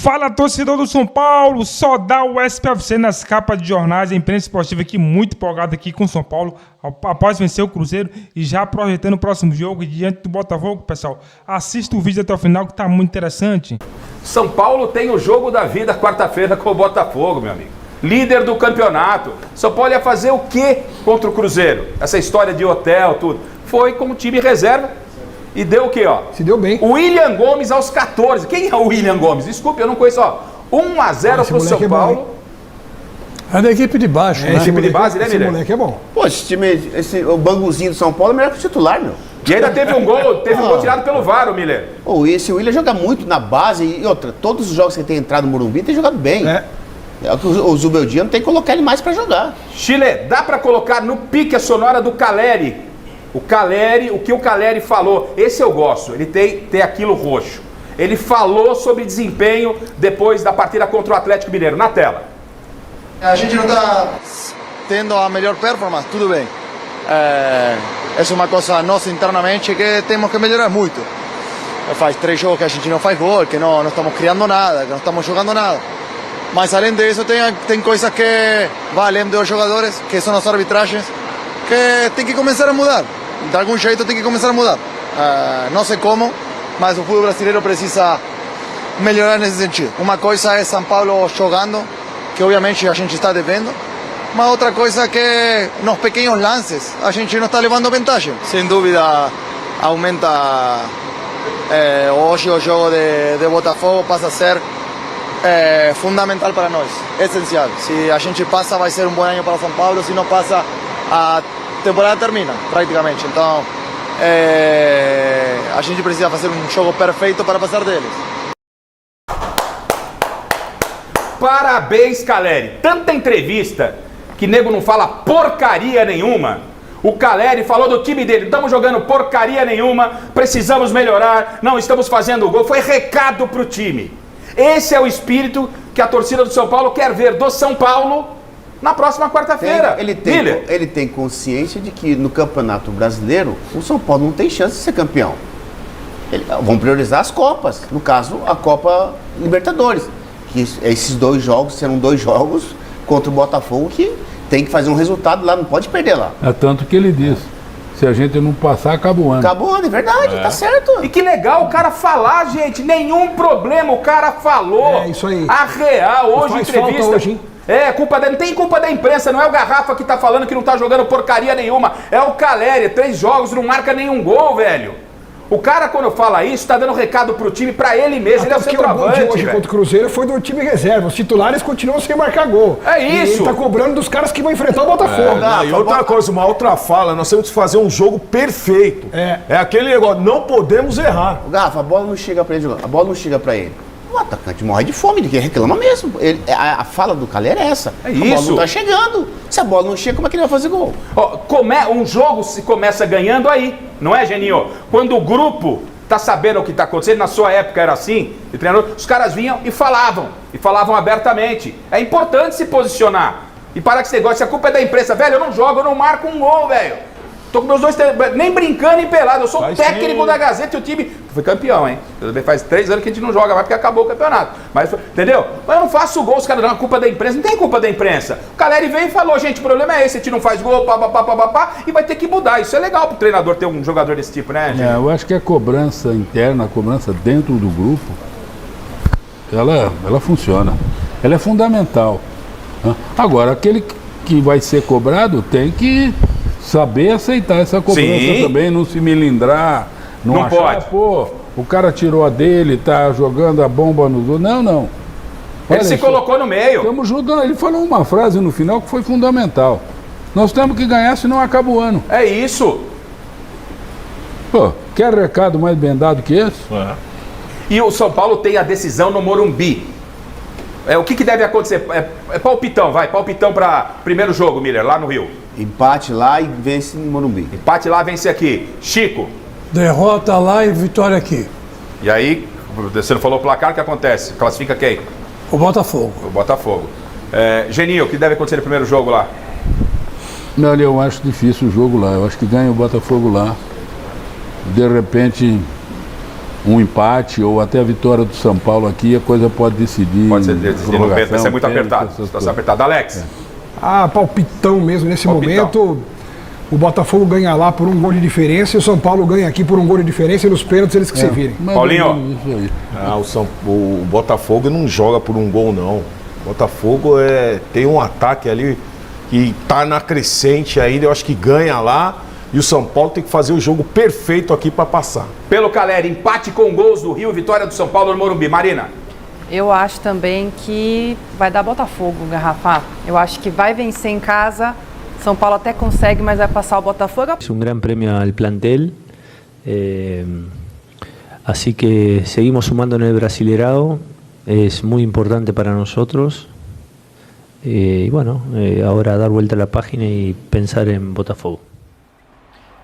Fala, torcedor do São Paulo, só dá o SPFC nas capas de jornais, a imprensa esportiva aqui muito empolgada aqui com o São Paulo, após vencer o Cruzeiro e já projetando o próximo jogo diante do Botafogo, pessoal. Assista o vídeo até o final que tá muito interessante. São Paulo tem o jogo da vida quarta-feira com o Botafogo, meu amigo. Líder do campeonato. São Paulo ia fazer o quê contra o Cruzeiro? Essa história de hotel, tudo. Foi como time reserva. E deu o quê, ó? Se deu bem. O William Gomes aos 14. Quem é o William Gomes? Desculpe, eu não conheço, ó. 1-0 pro São Paulo. É da equipe de baixo, né? Equipe de base, né, Esse Miller? moleque é bom. Pô, o banguzinho do São Paulo é melhor que o titular, meu. E ainda teve um gol, tirado pelo VAR, o Miller. Pô, esse William joga muito na base e outra, todos os jogos que ele tem entrado no Morumbi tem jogado bem. É que o Zubeldia não tem que colocar ele mais pra jogar. Chile, dá pra colocar no pique a sonora do Caleri. O que o Caleri falou, esse eu gosto, ele tem aquilo roxo. Ele falou sobre desempenho depois da partida contra o Atlético Mineiro, na tela. A gente não está tendo a melhor performance, tudo bem. Essa é uma coisa nossa internamente que temos que melhorar muito. Faz 3 jogos que a gente não faz gol, que não estamos criando nada, que não estamos jogando nada. Mas além disso, tem coisas que vai além dos jogadores, que são as arbitragens, que tem que começar a mudar. De algum jeito tem que começar a mudar. Não sei como, mas o futebol brasileiro precisa melhorar nesse sentido. Uma coisa é São Paulo jogando, que obviamente a gente está devendo, mas outra coisa é que nos pequenos lances a gente não está levando vantagem. Sem dúvida, aumenta. Hoje o jogo de Botafogo passa a ser fundamental para nós, essencial. Se a gente passa, vai ser um bom ano para São Paulo, se não passa, a temporada termina, praticamente. Então, a gente precisa fazer um jogo perfeito para passar deles. Parabéns, Caleri. Tanta entrevista que nego não fala porcaria nenhuma. O Caleri falou do time dele, estamos jogando porcaria nenhuma, precisamos melhorar, não estamos fazendo gol. Foi recado pro time. Esse é o espírito que a torcida do São Paulo quer ver do São Paulo na próxima quarta-feira. Ele tem consciência de que no Campeonato Brasileiro o São Paulo não tem chance de ser campeão. Vão priorizar as Copas, no caso a Copa Libertadores. Que esses 2 jogos serão 2 jogos contra o Botafogo que tem que fazer um resultado lá, não pode perder lá. É tanto que ele disse, se a gente não passar, acaba o ano. Acabou o ano, é verdade, tá certo. E que legal o cara falar, gente, nenhum problema, o cara falou. É isso aí. A real, hoje faz entrevista. falta hoje, hein? Não tem culpa da imprensa, não é o Garrafa que tá falando que não tá jogando porcaria nenhuma. É o Caleri, 3 jogos, não marca nenhum gol, velho. O cara, quando fala isso, tá dando recado pro time, pra ele mesmo. Ele é o centroavante, o hoje contra o Cruzeiro foi do time reserva. Os titulares continuam sem marcar gol. É isso. E ele tá cobrando dos caras que vão enfrentar o Botafogo. E outra coisa, uma outra fala, nós temos que fazer um jogo perfeito. É aquele negócio, não podemos errar. Garrafa, a bola não chega pra ele jogar. A bola não chega pra ele. O atacante morre de fome, ele reclama mesmo. A fala do Caleri é essa. É a isso. bola não tá chegando. Se a bola não chega, como é que ele vai fazer gol? Um jogo se começa ganhando aí, não é, Geninho? Quando o grupo tá sabendo o que tá acontecendo, na sua época era assim, de treinador, os caras vinham e falavam abertamente. É importante se posicionar. E parar com esse negócio, se a culpa é da imprensa, velho, eu não jogo, eu não marco um gol, velho. Tô com meus 2, nem brincando nem pelado, eu sou o técnico da Gazeta e o time foi campeão, hein? Faz 3 anos que a gente não joga mais porque acabou o campeonato. Mas, entendeu? Mas eu não faço gol, os caras dão a culpa da imprensa, não tem culpa da imprensa. O Caleri veio e falou, gente, o problema é esse, a gente não faz gol, e vai ter que mudar. Isso é legal pro treinador ter um jogador desse tipo, né, gente? Eu acho que a cobrança interna, a cobrança dentro do grupo, ela funciona. Ela é fundamental. Agora, aquele que vai ser cobrado tem que saber aceitar essa cobrança também, não se melindrar, não achar, pode. Pô, o cara tirou a dele, tá jogando a bomba nos outros. Não. Ele se colocou no meio. Estamos jogando. Ele falou uma frase no final que foi fundamental. Nós temos que ganhar, senão acaba o ano. É isso. Pô, quer recado mais bem dado que esse? E o São Paulo tem a decisão no Morumbi. O que deve acontecer? Palpitão para primeiro jogo, Miller, lá no Rio. Empate lá e vence no Morumbi. Empate lá, vence aqui. Chico. Derrota lá e vitória aqui. E aí, você não falou o placar, o que acontece? Classifica quem? O Botafogo. O Botafogo. Geninho, o que deve acontecer no primeiro jogo lá? Olha, eu acho difícil o jogo lá. Eu acho que ganha o Botafogo lá. De repente, um empate ou até a vitória do São Paulo aqui, a coisa pode decidir. Pode ser decidido no pênalti, vai ser muito apertado. Situação apertada. Alex? Palpitão mesmo nesse Palpitão. momento. O Botafogo ganha lá por 1 gol de diferença e o São Paulo ganha aqui por 1 gol de diferença e nos pênaltis eles que se virem. Paulinho? O Botafogo não joga por 1 gol, não. O Botafogo tem um ataque ali que tá na crescente ainda, eu acho que ganha lá. E o São Paulo tem que fazer o jogo perfeito aqui para passar. Pelo Caleri, empate com gols do Rio, vitória do São Paulo no Morumbi. Marina? Eu acho também que vai dar Botafogo, Garrafa. Eu acho que vai vencer em casa. São Paulo até consegue, mas vai passar o Botafogo. Es un gran premio al plantel, así que seguimos sumando en el Brasileirao, es muy importante para nosotros y bueno, ahora dar vuelta a la página y pensar en Botafogo.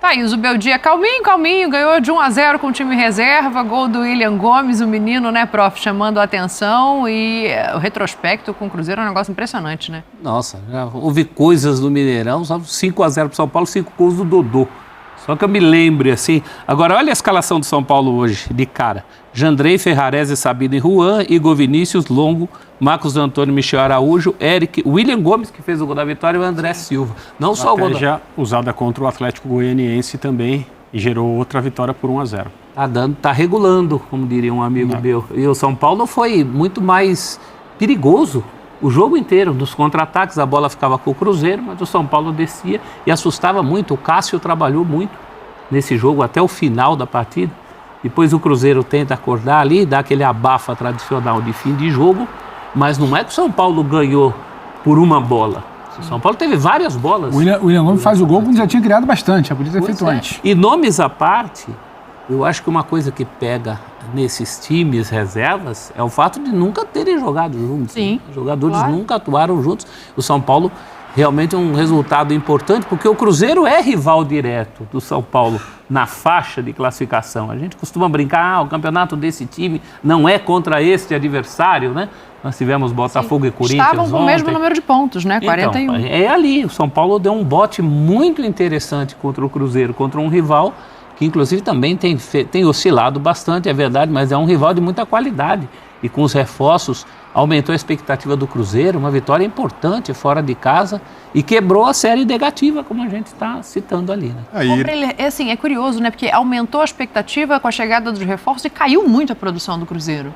Thaís, o Beldia calminho, ganhou de 1-0 com o time reserva, gol do William Gomes, o menino, né, prof, chamando a atenção, e o retrospecto com o Cruzeiro é um negócio impressionante, né? Nossa, já houve coisas no Mineirão, só 5-0 pro São Paulo, 5 gols do Dodô. Só que eu me lembre, assim... Agora, olha a escalação do São Paulo hoje, de cara. Jandrei, Ferrarese, Sabino e Juan, Igor Vinícius, Longo, Marcos Antônio, Michel Araújo, Eric, William Gomes, que fez o gol da vitória, e o André Silva. Não só o gol já usada contra o Atlético Goianiense também, e gerou outra vitória por 1-0. Tá regulando, como diria um amigo meu. E o São Paulo foi muito mais perigoso o jogo inteiro. Dos contra-ataques, a bola ficava com o Cruzeiro, mas o São Paulo descia e assustava muito. O Cássio trabalhou muito nesse jogo até o final da partida. Depois o Cruzeiro tenta acordar ali, dá aquele abafa tradicional de fim de jogo, mas não é que o São Paulo ganhou por uma bola. O São Paulo teve várias bolas. O William Gomes faz o gol quando já tinha criado bastante, já podia ter feito antes. E nomes à parte, eu acho que uma coisa que pega nesses times reservas é o fato de nunca terem jogado juntos. Sim, né? Os jogadores nunca atuaram juntos. O São Paulo realmente é um resultado importante, porque o Cruzeiro é rival direto do São Paulo na faixa de classificação. A gente costuma brincar, o campeonato desse time não é contra este adversário, né? Nós tivemos Botafogo e Corinthians Estavam com o mesmo número de pontos, né? 41. Então, é ali, o São Paulo deu um bote muito interessante contra o Cruzeiro, contra um rival que inclusive também tem oscilado bastante, é verdade, mas é um rival de muita qualidade. E com os reforços, aumentou a expectativa do Cruzeiro, uma vitória importante fora de casa e quebrou a série negativa, como a gente está citando ali. Né? É curioso, né? Porque aumentou a expectativa com a chegada dos reforços e caiu muito a produção do Cruzeiro.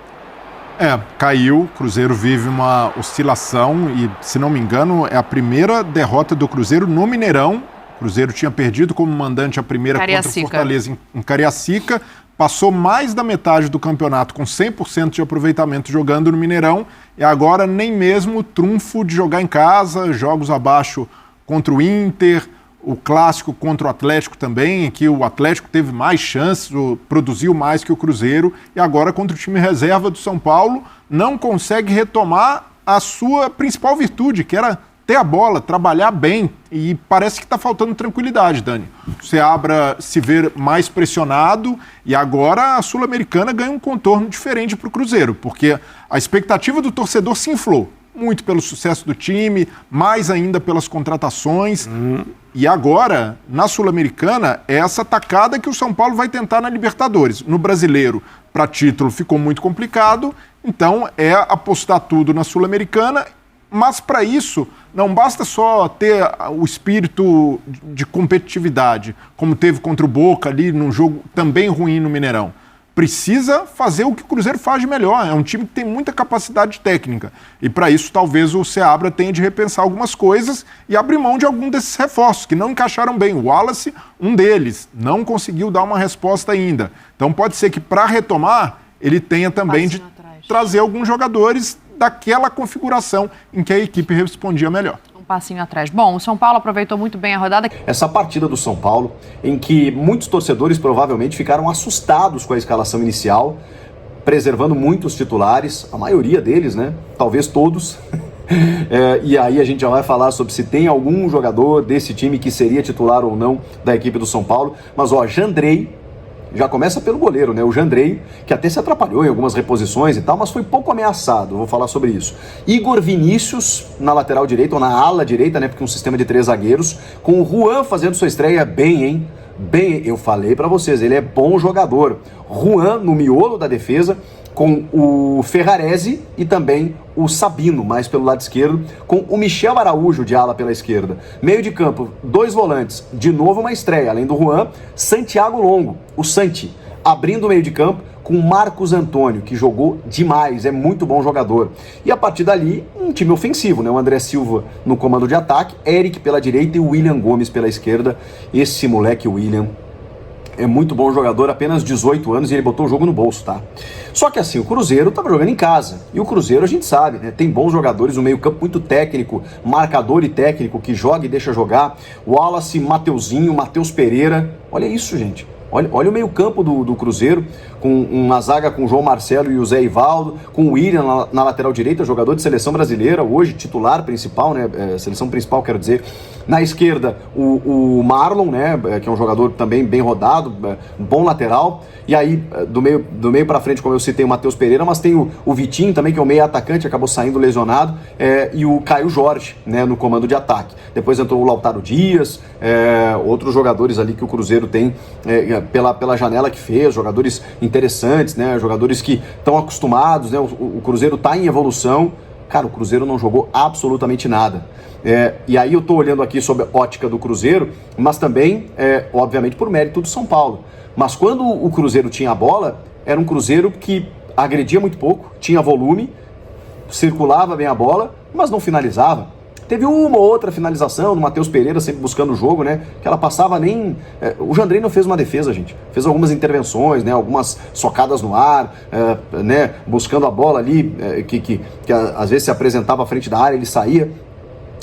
Caiu, o Cruzeiro vive uma oscilação e, se não me engano, é a primeira derrota do Cruzeiro no Mineirão. O Cruzeiro tinha perdido como mandante a primeira contra o Fortaleza em Cariacica, passou mais da metade do campeonato com 100% de aproveitamento jogando no Mineirão e agora nem mesmo o trunfo de jogar em casa, jogos abaixo contra o Inter, o clássico contra o Atlético também, em que o Atlético teve mais chances, produziu mais que o Cruzeiro, e agora contra o time reserva do São Paulo não consegue retomar a sua principal virtude, que era ter a bola, trabalhar bem, e parece que está faltando tranquilidade, Dani. O Seabra se vê mais pressionado e agora a Sul-Americana ganha um contorno diferente para o Cruzeiro, porque a expectativa do torcedor se inflou, muito pelo sucesso do time, mais ainda pelas contratações. E agora, na Sul-Americana, é essa tacada que o São Paulo vai tentar na Libertadores. No Brasileiro, para título, ficou muito complicado, então é apostar tudo na Sul-Americana. Mas para isso, não basta só ter o espírito de competitividade, como teve contra o Boca ali num jogo também ruim no Mineirão. Precisa fazer o que o Cruzeiro faz de melhor. É um time que tem muita capacidade técnica. E para isso, talvez o Seabra tenha de repensar algumas coisas e abrir mão de algum desses reforços que não encaixaram bem. O Wallace, um deles, não conseguiu dar uma resposta ainda. Então pode ser que para retomar, ele tenha também de trazer alguns jogadores daquela configuração em que a equipe respondia melhor. Um passinho atrás. Bom, o São Paulo aproveitou muito bem a rodada. Essa partida do São Paulo, em que muitos torcedores provavelmente ficaram assustados com a escalação inicial, preservando muitos titulares, a maioria deles, né? Talvez todos. E aí a gente já vai falar sobre se tem algum jogador desse time que seria titular ou não da equipe do São Paulo. Mas, Jandrei, já começa pelo goleiro, né? O Jandrei, que até se atrapalhou em algumas reposições e tal, mas foi pouco ameaçado, vou falar sobre isso. Igor Vinícius na lateral direita, ou na ala direita, né? Porque um sistema de 3 zagueiros, com o Juan fazendo sua estreia bem, hein? bem, eu falei para vocês, ele é bom jogador. Juan no miolo da defesa, com o Ferrarese e também o Sabino, mais pelo lado esquerdo, com o Michel Araújo de ala pela esquerda. Meio de campo, 2 volantes, de novo uma estreia, além do Juan, Santiago Longo, o Santi, abrindo o meio de campo com Marcos Antônio, que jogou demais, é muito bom jogador. E a partir dali, um time ofensivo, né? O André Silva no comando de ataque, Eric pela direita e o William Gomes pela esquerda. Esse moleque, o William, é muito bom jogador, apenas 18 anos e ele botou o jogo no bolso, tá? Só que assim, o Cruzeiro tava jogando em casa. E o Cruzeiro, a gente sabe, né? Tem bons jogadores no meio campo, muito técnico, marcador e técnico, que joga e deixa jogar. Wallace, Mateuzinho, Matheus Pereira. Olha isso, gente. Olha o meio campo do Cruzeiro, com uma zaga com o João Marcelo e o Zé Ivaldo, com o William na lateral direita, jogador de seleção brasileira, hoje titular principal, né? Seleção principal, quero dizer. Na esquerda, o Marlon, né? Que é um jogador também bem rodado, bom lateral. E aí, do meio para frente, como eu citei, o Matheus Pereira, mas tem o Vitinho também, que é o meio atacante, acabou saindo lesionado, e o Caio Jorge, né? No comando de ataque. Depois entrou o Lautaro Dias, outros jogadores ali que o Cruzeiro tem pela janela que fez, jogadores interessantes, né? Jogadores que estão acostumados, né? O Cruzeiro está em evolução. Cara, o Cruzeiro não jogou absolutamente nada. E aí eu estou olhando aqui sob a ótica do Cruzeiro, mas também, obviamente, por mérito do São Paulo. Mas quando o Cruzeiro tinha a bola, era um Cruzeiro que agredia muito pouco, tinha volume, circulava bem a bola, mas não finalizava. Teve uma ou outra finalização do Matheus Pereira, sempre buscando o jogo, né? Que ela passava nem... O Jandrei não fez uma defesa, gente. Fez algumas intervenções, né? Algumas socadas no ar, né? Buscando a bola ali, que às vezes se apresentava à frente da área, ele saía.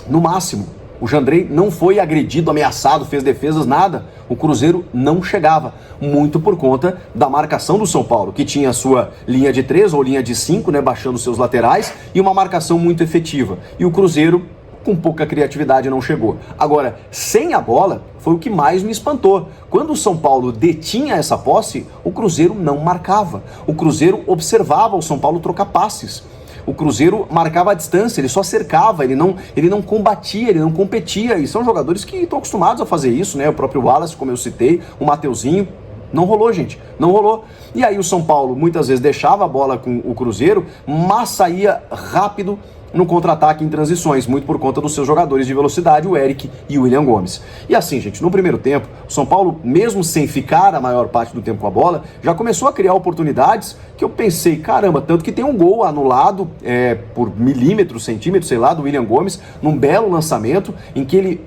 No máximo, o Jandrei não foi agredido, ameaçado, fez defesas, nada. O Cruzeiro não chegava, muito por conta da marcação do São Paulo, que tinha a sua linha de 3 ou linha de 5, né? Baixando seus laterais, e uma marcação muito efetiva. E o Cruzeiro, com pouca criatividade, não chegou. Agora, sem a bola, foi o que mais me espantou. Quando o São Paulo detinha essa posse, o Cruzeiro não marcava. O Cruzeiro observava o São Paulo trocar passes. O Cruzeiro marcava a distância, ele só cercava, ele não combatia, ele não competia. E são jogadores que estão acostumados a fazer isso, né? O próprio Wallace, como eu citei, o Mateuzinho. Não rolou, gente, não rolou. E aí o São Paulo muitas vezes deixava a bola com o Cruzeiro, mas saía rápido no contra-ataque em transições, muito por conta dos seus jogadores de velocidade, o Eric e o William Gomes. E assim, gente, no primeiro tempo, o São Paulo, mesmo sem ficar a maior parte do tempo com a bola, já começou a criar oportunidades que eu pensei, caramba, tanto que tem um gol anulado por milímetros, centímetros, sei lá, do William Gomes, num belo lançamento, em que ele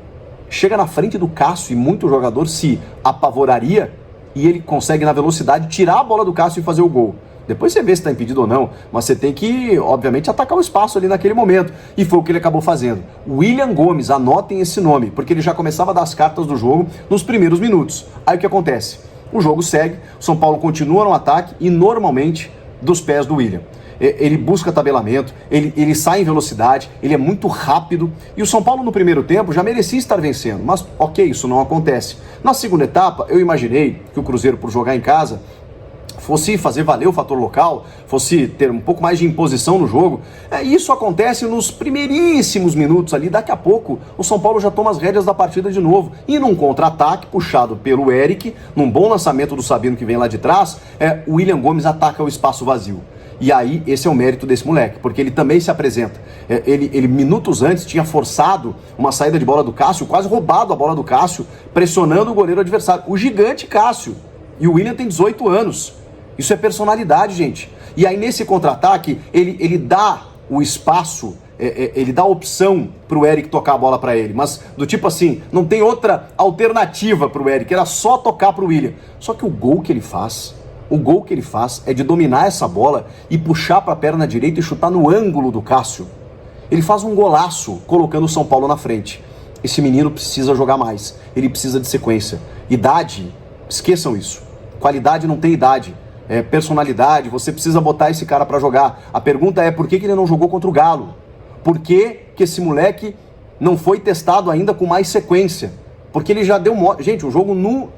chega na frente do Cássio e muito jogador se apavoraria, e ele consegue, na velocidade, tirar a bola do Cássio e fazer o gol. Depois você vê se está impedido ou não, mas você tem que, obviamente, atacar o espaço ali naquele momento. E foi o que ele acabou fazendo. William Gomes, anotem esse nome, porque ele já começava a dar as cartas do jogo nos primeiros minutos. Aí o que acontece? O jogo segue, o São Paulo continua no ataque e normalmente dos pés do William. Ele busca tabelamento, ele sai em velocidade, ele é muito rápido. E o São Paulo no primeiro tempo já merecia estar vencendo, mas ok, isso não acontece. Na segunda etapa, eu imaginei que o Cruzeiro, por jogar em casa, fosse fazer valer o fator local, fosse ter um pouco mais de imposição no jogo. Isso acontece nos primeiríssimos minutos ali. Daqui a pouco o São Paulo já toma as rédeas da partida de novo. E num contra-ataque puxado pelo Eric, num bom lançamento do Sabino que vem lá de trás, o William Gomes ataca o espaço vazio. E aí esse é o mérito desse moleque, porque ele também se apresenta. Ele minutos antes tinha forçado uma saída de bola do Cássio, quase roubado a bola do Cássio, pressionando o goleiro adversário, o gigante Cássio. E o William tem 18 anos. Isso é personalidade, gente. E aí nesse contra-ataque, ele dá o espaço, ele dá a opção pro Eric tocar a bola para ele. Mas do tipo assim, não tem outra alternativa pro Eric, era só tocar pro William. Só que o gol que ele faz é de dominar essa bola e puxar para a perna direita e chutar no ângulo do Cássio. Ele faz um golaço colocando o São Paulo na frente. Esse menino precisa jogar mais, ele precisa de sequência. Idade, esqueçam isso. Qualidade não tem idade. Personalidade, você precisa botar esse cara pra jogar. A pergunta é, por que ele não jogou contra o Galo? Por que esse moleque não foi testado ainda com mais sequência? Porque ele já deu... Gente, um jogo no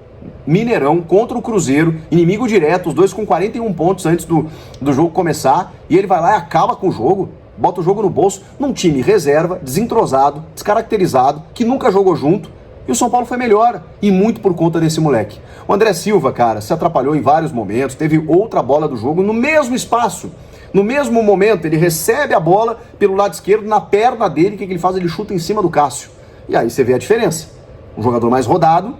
Mineirão contra o Cruzeiro, inimigo direto, os dois com 41 pontos antes do jogo começar, e ele vai lá e acaba com o jogo, bota o jogo no bolso, num time reserva, desentrosado, descaracterizado, que nunca jogou junto, E o São Paulo foi melhor, e muito por conta desse moleque. O André Silva, cara, se atrapalhou em vários momentos, teve outra bola do jogo no mesmo espaço. No mesmo momento, ele recebe a bola pelo lado esquerdo, na perna dele, o que ele faz? Ele chuta em cima do Cássio. E aí você vê a diferença. Um jogador mais rodado,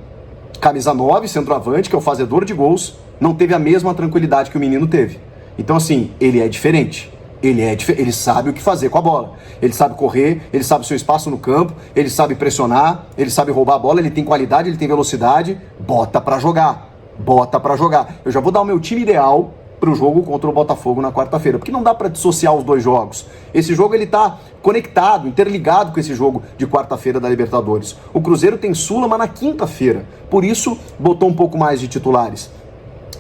camisa 9, centroavante, que é o fazedor de gols, não teve a mesma tranquilidade que o menino teve. Então, assim, ele é diferente. Ele sabe o que fazer com a bola. Ele sabe correr, ele sabe o seu espaço no campo, ele sabe pressionar, ele sabe roubar a bola, ele tem qualidade, ele tem velocidade. Bota pra jogar. Bota pra jogar. Eu já vou dar o meu time ideal pro jogo contra o Botafogo na quarta-feira, porque não dá pra dissociar os dois jogos. Esse jogo ele tá conectado, interligado com esse jogo de quarta-feira da Libertadores. O Cruzeiro tem Sula, mas na quinta-feira. Por isso, botou um pouco mais de titulares.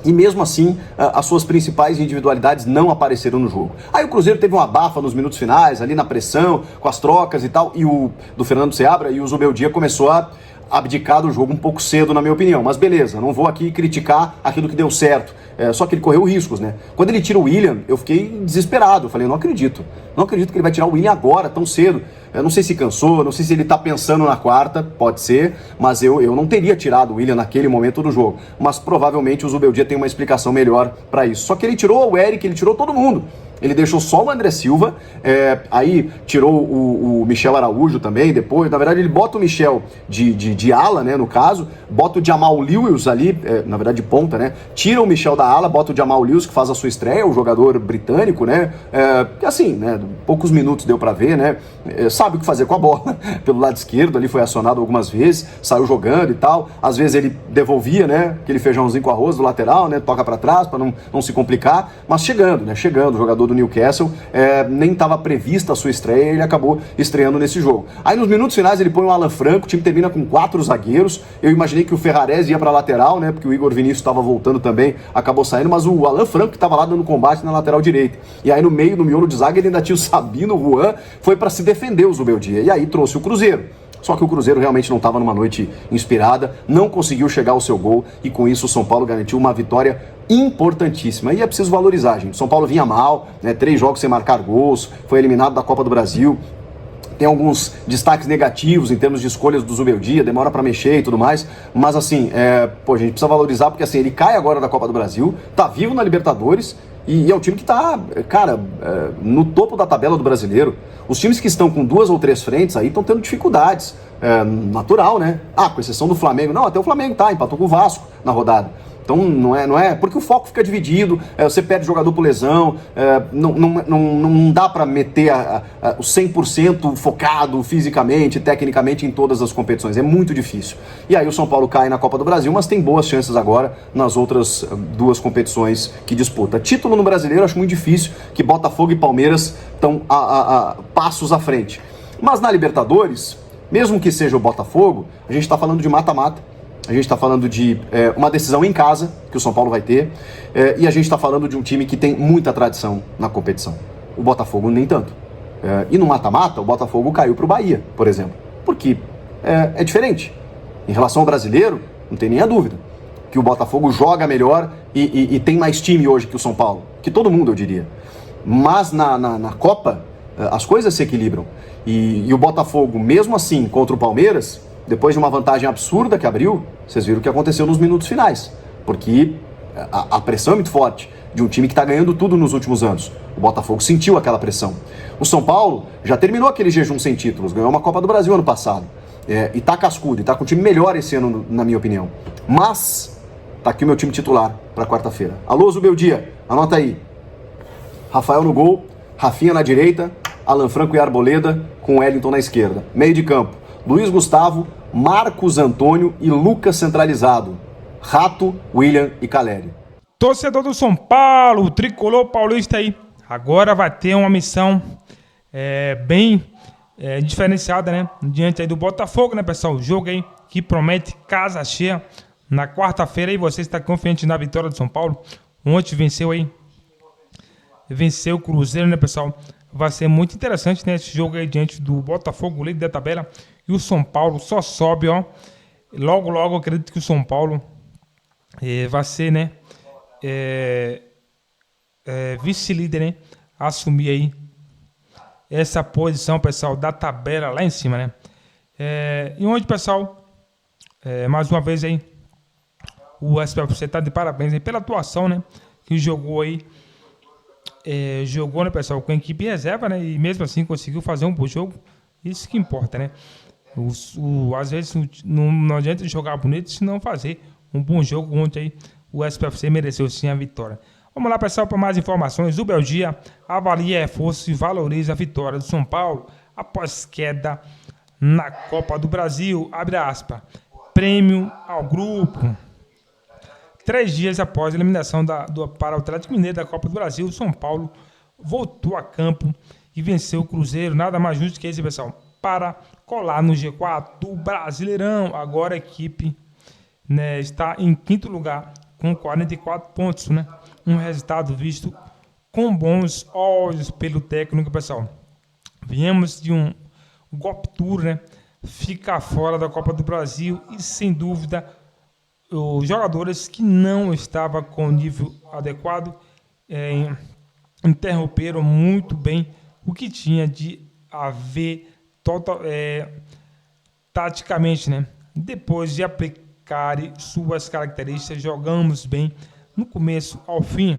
E mesmo assim, as suas principais individualidades não apareceram no jogo. Aí o Cruzeiro teve uma abafa nos minutos finais, ali na pressão, com as trocas e tal, e o do Fernando Seabra, e o Zubeldia começou a abdicar do jogo um pouco cedo, na minha opinião. Mas beleza, não vou aqui criticar aquilo que deu certo. Só que ele correu riscos, né? Quando ele tira o William, eu fiquei desesperado. Eu falei, não acredito que ele vai tirar o William agora, tão cedo. Eu não sei se cansou, não sei se ele tá pensando na quarta, pode ser, mas eu não teria tirado o William naquele momento do jogo. Mas provavelmente o Zubeldia tem uma explicação melhor para isso. Só que ele tirou o Eric, ele tirou todo mundo. Ele deixou só o André Silva, aí tirou o Michel Araújo também, depois, na verdade ele bota o Michel de ala, né, no caso, bota o Jamal Lewis ali, na verdade de ponta, né, tira o Michel da ala, bota o Jamal Lewis que faz a sua estreia, o jogador britânico, né, assim, né, poucos minutos deu pra ver, né, sabe o que fazer com a bola, pelo lado esquerdo, ali foi acionado algumas vezes, saiu jogando e tal, às vezes ele devolvia, né, aquele feijãozinho com arroz do lateral, né, toca pra trás pra não se complicar, mas chegando, o jogador do Newcastle, nem estava prevista a sua estreia, ele acabou estreando nesse jogo. Aí nos minutos finais ele põe o Alan Franco, o time termina com 4 zagueiros, eu imaginei que o Ferrarese ia para a lateral, né, porque o Igor Vinícius estava voltando também, acabou saindo, mas o Alan Franco que estava lá dando combate na lateral direita. E aí no meio, no miolo de zaga, ele ainda tinha o Sabino, o Juan, foi para se defender o Zubeldia, e aí trouxe o Cruzeiro. Só que o Cruzeiro realmente não estava numa noite inspirada, não conseguiu chegar ao seu gol e com isso o São Paulo garantiu uma vitória importantíssima. E é preciso valorizar, gente. São Paulo vinha mal, né, 3 jogos sem marcar gols, foi eliminado da Copa do Brasil. Tem alguns destaques negativos em termos de escolhas do Zubeldia, demora para mexer e tudo mais, mas assim, a gente precisa valorizar porque assim, ele cai agora da Copa do Brasil, tá vivo na Libertadores e é um time que tá, cara, no topo da tabela do brasileiro. Os times que estão com 2 ou 3 frentes aí estão tendo dificuldades, natural, né? Com exceção do Flamengo, não, até o Flamengo empatou com o Vasco na rodada. Então não é, porque o foco fica dividido, você perde jogador por lesão, não dá para meter o 100% focado fisicamente, tecnicamente em todas as competições, é muito difícil. E aí o São Paulo cai na Copa do Brasil, mas tem boas chances agora nas outras 2 competições que disputa. Título no Brasileiro acho muito difícil, que Botafogo e Palmeiras estão a passos à frente. Mas na Libertadores, mesmo que seja o Botafogo, a gente está falando de mata-mata. A gente está falando de uma decisão em casa, que o São Paulo vai ter, e a gente está falando de um time que tem muita tradição na competição. O Botafogo nem tanto. E no mata-mata, o Botafogo caiu para o Bahia, por exemplo. Porque é diferente. Em relação ao brasileiro, não tem nem a dúvida. Que o Botafogo joga melhor e tem mais time hoje que o São Paulo. Que todo mundo, eu diria. Mas na Copa, as coisas se equilibram. E o Botafogo, mesmo assim, contra o Palmeiras, depois de uma vantagem absurda que abriu, vocês viram o que aconteceu nos minutos finais. Porque a pressão é muito forte de um time que está ganhando tudo nos últimos anos. O Botafogo sentiu aquela pressão. O São Paulo já terminou aquele jejum sem títulos, ganhou uma Copa do Brasil ano passado. E tá cascudo, e tá com um time melhor esse ano, na minha opinião. Mas, tá aqui o meu time titular para quarta-feira. Alô, Zubeldia, anota aí. Rafael no gol, Rafinha na direita, Alan Franco e Arboleda com o Wellington na esquerda. Meio de campo, Luiz Gustavo, Marcos Antônio e Lucas centralizado. Rato, William e Caleri. Torcedor do São Paulo, o tricolor paulista aí, agora vai ter uma missão bem diferenciada, né? Diante aí do Botafogo, né, pessoal? O jogo aí que promete casa cheia na quarta-feira aí. Você está confiante na vitória do São Paulo? Ontem venceu o Cruzeiro, né, pessoal? Vai ser muito interessante, né, esse jogo aí diante do Botafogo, líder da tabela. E o São Paulo só sobe, ó. Logo, logo, eu acredito que o São Paulo vai ser, né, vice-líder, né? Assumir aí essa posição, pessoal, da tabela lá em cima, né? E onde, pessoal, Mais uma vez aí, o SPFC está de parabéns aí pela atuação, né? Que jogou aí, né, pessoal, com a equipe reserva, né? E mesmo assim conseguiu fazer um bom jogo. Isso que importa, né? Às vezes não adianta jogar bonito se não fazer um bom jogo. Ontem aí, o SPFC mereceu sim a vitória. Vamos lá, pessoal, para mais informações. O Beldia avalia reforço e valoriza a vitória do São Paulo após queda na Copa do Brasil. Abre aspas. Prêmio ao grupo. 3 dias após a eliminação para o Atlético Mineiro da Copa do Brasil, o São Paulo voltou a campo e venceu o Cruzeiro. Nada mais justo que esse, pessoal, para colar no G4 do Brasileirão. Agora a equipe, né, está em 5º lugar com 44 pontos, né? Um resultado visto com bons olhos pelo técnico, pessoal. Viemos de um golpe duro, né? Ficar fora da Copa do Brasil e, sem dúvida, os jogadores que não estavam com nível adequado interromperam muito bem o que tinha de haver taticamente, né? Depois de aplicar suas características, jogamos bem no começo ao fim.